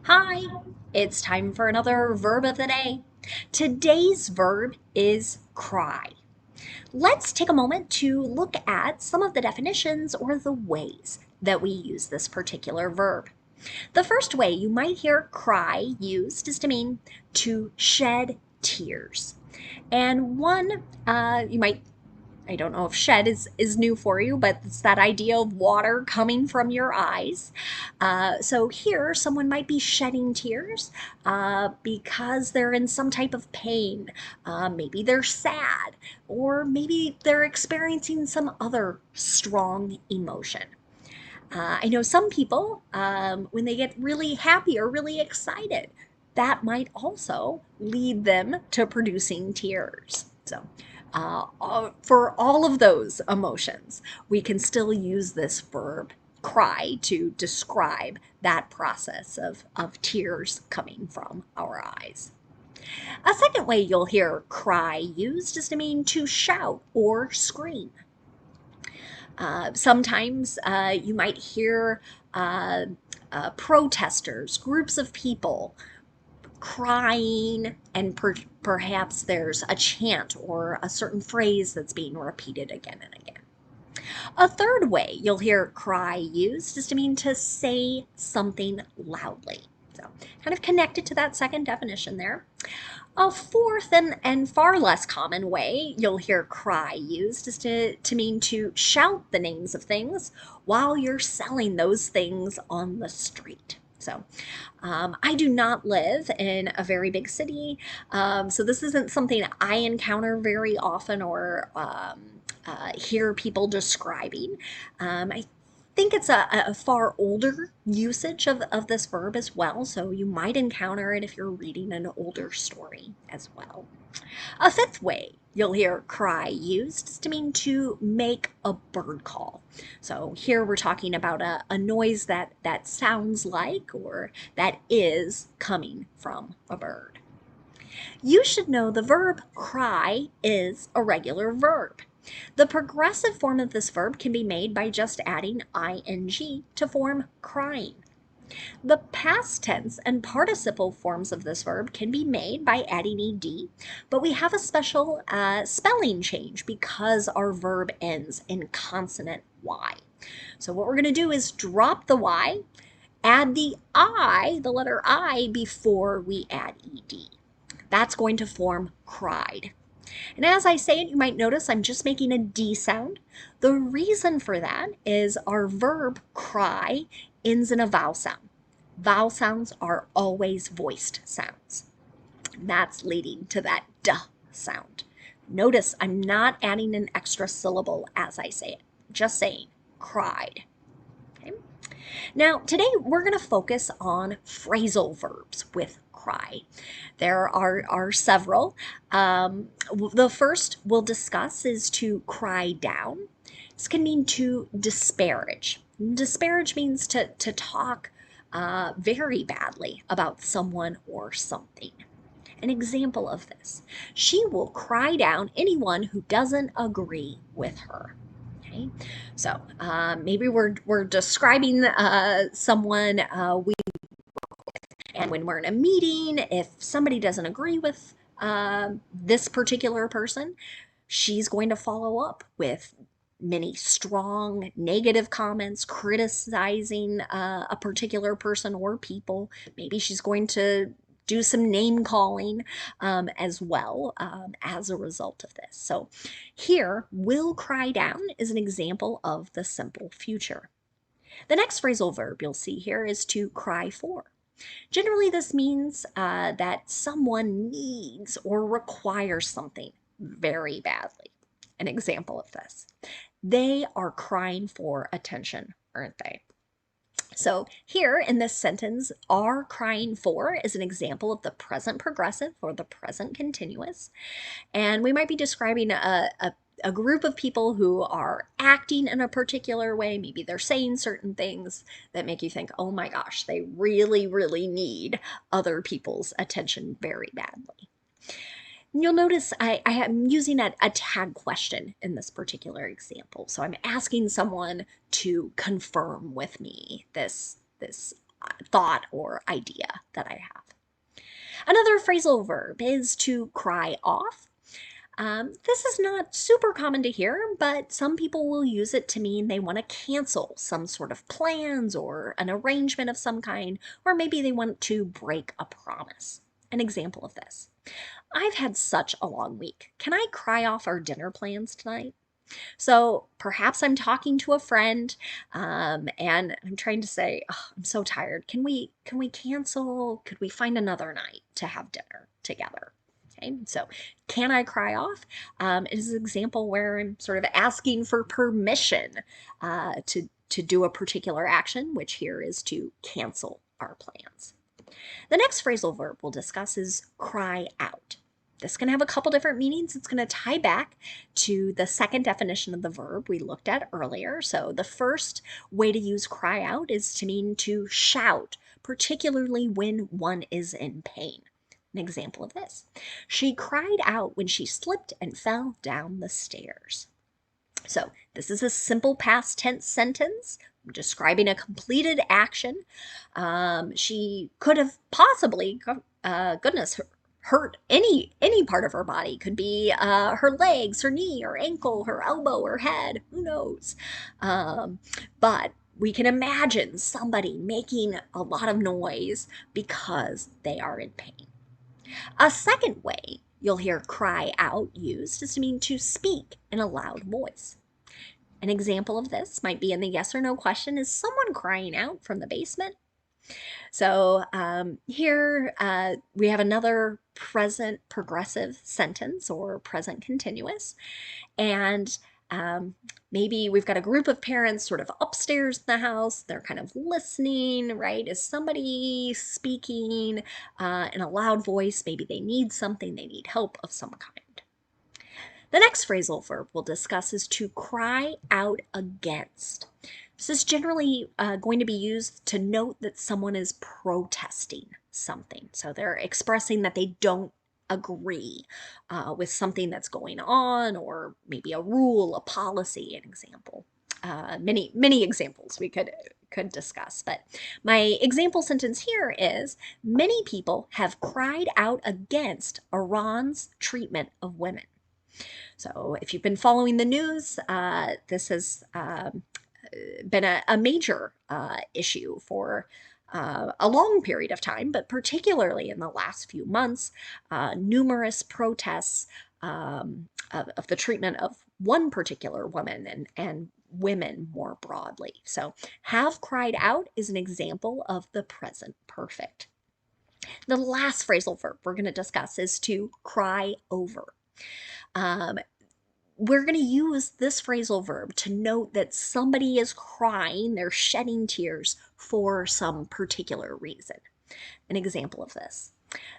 Hi, it's time for another verb of the day. Today's verb is cry. Let's take a moment to look at some of the definitions or the ways that we use this particular verb. The first way you might hear cry used is to mean to shed tears. And you might I don't know if shed is new for you, but it's that idea of water coming from your eyes. So here, someone might be shedding tears because they're in some type of pain. Maybe they're sad, or maybe they're experiencing some other strong emotion. I know some people, when they get really happy or really excited, that might also lead them to producing tears. For all of those emotions, we can still use this verb cry to describe that process of tears coming from our eyes. A second way you'll hear cry used is to mean to shout or scream. Sometimes you might hear uh, protesters, groups of people crying, and perhaps there's a chant or a certain phrase that's being repeated again and again. A third way you'll hear cry used is to mean to say something loudly. So, kind of connected to that second definition there. A fourth and far less common way you'll hear cry used is to mean to shout the names of things while you're selling those things on the street. I do not live in a very big city, so this isn't something I encounter very often or hear people describing. I think it's a far older usage of this verb as well, so you might encounter it if you're reading an older story as well. A fifth way you'll hear cry used is to mean to make a bird call. So here we're talking about a noise that sounds like or that is coming from a bird. You should know the verb cry is a regular verb. The progressive form of this verb can be made by just adding ing to form crying. The past tense and participle forms of this verb can be made by adding ed, but we have a special spelling change because our verb ends in consonant y. So what we're going to do is drop the y, add the I, the letter I, before we add ed. That's going to form cried. And as I say it, you might notice I'm just making a D sound. The reason for that is our verb cry ends in a vowel sound. Vowel sounds are always voiced sounds. That's leading to that duh sound. Notice I'm not adding an extra syllable as I say it, just saying cried. Okay? Now, today we're going to focus on phrasal verbs with cry. There are several. The first we'll discuss is to cry down. This can mean to disparage. Disparage means to talk very badly about someone or something. An example of this: she will cry down anyone who doesn't agree with her. Okay, so maybe we're describing someone and when we're in a meeting, if somebody doesn't agree with this particular person, she's going to follow up with many strong negative comments criticizing a particular person or people. Maybe she's going to do some name calling as well as a result of this. So here, will cry down is an example of the simple future. The next phrasal verb you'll see here is to cry for. Generally, this means that someone needs or requires something very badly. An example of this: they are crying for attention, aren't they? So here in this sentence, are crying for is an example of the present progressive or the present continuous. And we might be describing a group of people who are acting in a particular way. Maybe they're saying certain things that make you think, oh my gosh, they really, really need other people's attention very badly. You'll notice I am using a tag question in this particular example. So I'm asking someone to confirm with me this thought or idea that I have. Another phrasal verb is to cry off. This is not super common to hear, but some people will use it to mean they want to cancel some sort of plans or an arrangement of some kind, or maybe they want to break a promise. An example of this: I've had such a long week. Can I cry off our dinner plans tonight? So perhaps I'm talking to a friend, and I'm trying to say, "Oh, I'm so tired. Can we cancel? Could we find another night to have dinner together?" Okay, so can I cry off? Is an example where I'm sort of asking for permission to do a particular action, which here is to cancel our plans. The next phrasal verb we'll discuss is cry out. This can have a couple different meanings. It's going to tie back to the second definition of the verb we looked at earlier. So the first way to use cry out is to mean to shout, particularly when one is in pain. An example of this: she cried out when she slipped and fell down the stairs. So this is a simple past tense sentence describing a completed action. She could have possibly, goodness, hurt any part of her body. Could be her legs, her knee, her ankle, her elbow, her head. Who knows? But we can imagine somebody making a lot of noise because they are in pain. A second way you'll hear cry out used is to mean to speak in a loud voice. An example of this might be in the yes or no question: is someone crying out from the basement? So here we have another present progressive sentence or present continuous. And maybe we've got a group of parents sort of upstairs in the house. They're kind of listening, right? Is somebody speaking in a loud voice? Maybe they need something, they need help of some kind. The next phrasal verb we'll discuss is to cry out against. This is generally going to be used to note that someone is protesting something. So they're expressing that they don't agree with something that's going on, or maybe a rule, a policy, an example. Many examples we could discuss, but my example sentence here is: many people have cried out against Iran's treatment of women. So if you've been following the news, this has been a major issue for a long period of time, but particularly in the last few months, numerous protests of the treatment of one particular woman and women more broadly. So have cried out is an example of the present perfect. The last phrasal verb we're going to discuss is to cry over. We're going to use this phrasal verb to note that somebody is crying, they're shedding tears for some particular reason. An example of this: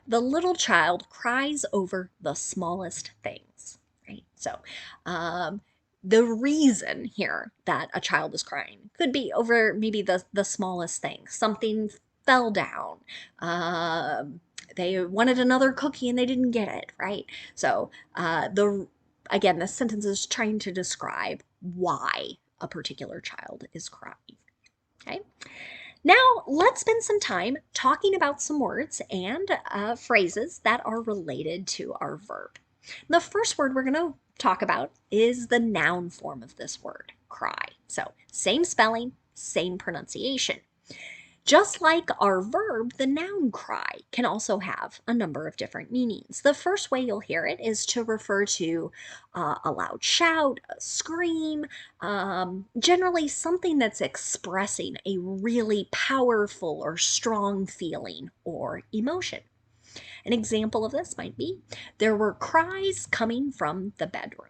the little child cries over the smallest things, right? So, the reason here that a child is crying could be over maybe the smallest thing. Something fell down. They wanted another cookie and they didn't get it, right? So again, this sentence is trying to describe why a particular child is crying. Okay. Now, let's spend some time talking about some words and phrases that are related to our verb. The first word we're going to talk about is the noun form of this word, cry. So, same spelling, same pronunciation. Just like our verb, the noun cry can also have a number of different meanings. The first way you'll hear it is to refer to a loud shout, a scream, generally something that's expressing a really powerful or strong feeling or emotion. An example of this might be: there were cries coming from the bedroom.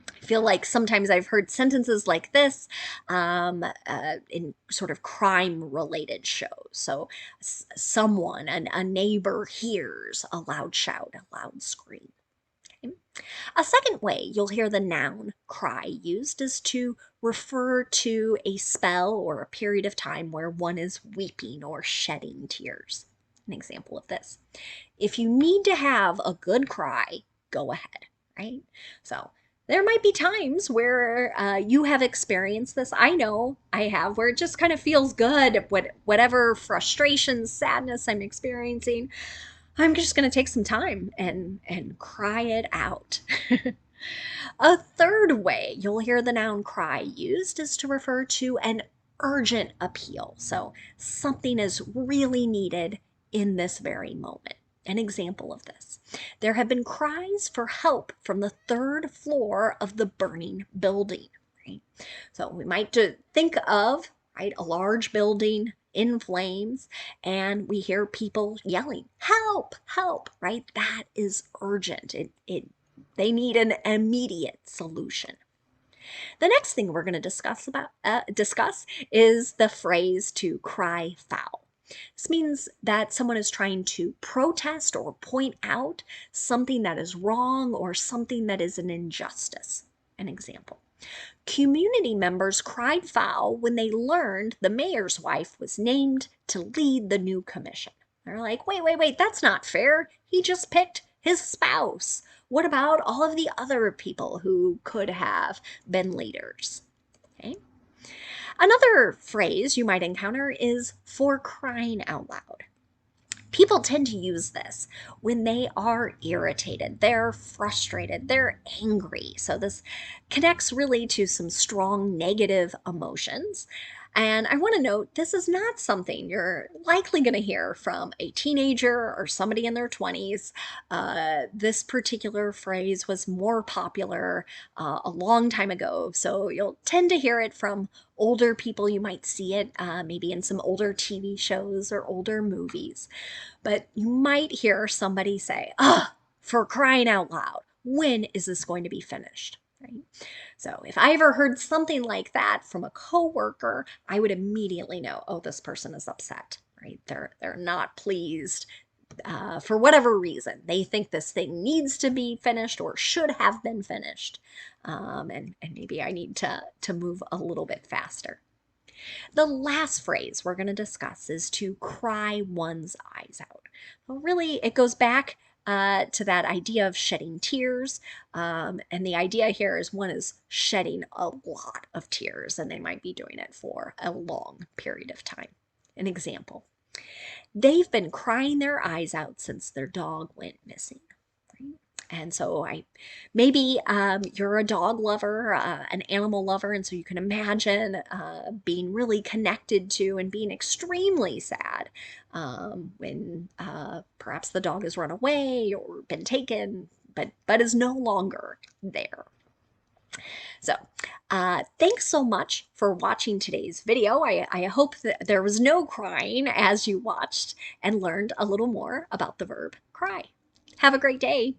I feel like sometimes I've heard sentences like this in sort of crime-related shows. So someone, a neighbor hears a loud shout, a loud scream. Okay. A second way you'll hear the noun cry used is to refer to a spell or a period of time where one is weeping or shedding tears. An example of this: if you need to have a good cry, go ahead, right? So There might be times where you have experienced this. I know I have, where it just kind of feels good. Whatever frustration, sadness I'm experiencing, I'm just going to take some time and cry it out. A third way you'll hear the noun cry used is to refer to an urgent appeal. So something is really needed in this very moment. An example of this: there have been cries for help from the third floor of the burning building. Right? So we might think of, right, a large building in flames, and we hear people yelling, "Help! Help!" Right? That is urgent. They need an immediate solution. The next thing we're going to discuss is the phrase to cry foul. This means that someone is trying to protest or point out something that is wrong or something that is an injustice. An example: community members cried foul when they learned the mayor's wife was named to lead the new commission. They're like, wait, that's not fair. He just picked his spouse. What about all of the other people who could have been leaders? Okay. Another phrase you might encounter is for crying out loud. People tend to use this when they are irritated, they're frustrated, they're angry. So this connects really to some strong negative emotions. And I want to note, this is not something you're likely going to hear from a teenager or somebody in their 20s. This particular phrase was more popular a long time ago, so you'll tend to hear it from older people. You might see it maybe in some older TV shows or older movies. But you might hear somebody say, "Ah, for crying out loud, when is this going to be finished?" Right? So if I ever heard something like that from a coworker, I would immediately know, oh, this person is upset, right? They're not pleased for whatever reason. They think this thing needs to be finished or should have been finished. And maybe I need to move a little bit faster. The last phrase we're going to discuss is to cry one's eyes out. Well, really, it goes back to that idea of shedding tears. And the idea here is one is shedding a lot of tears, and they might be doing it for a long period of time. An example: they've been crying their eyes out since their dog went missing. And so maybe you're a dog lover, an animal lover, and so you can imagine being really connected to and being extremely sad when perhaps the dog has run away or been taken, but is no longer there. So thanks so much for watching today's video. I hope that there was no crying as you watched and learned a little more about the verb cry. Have a great day.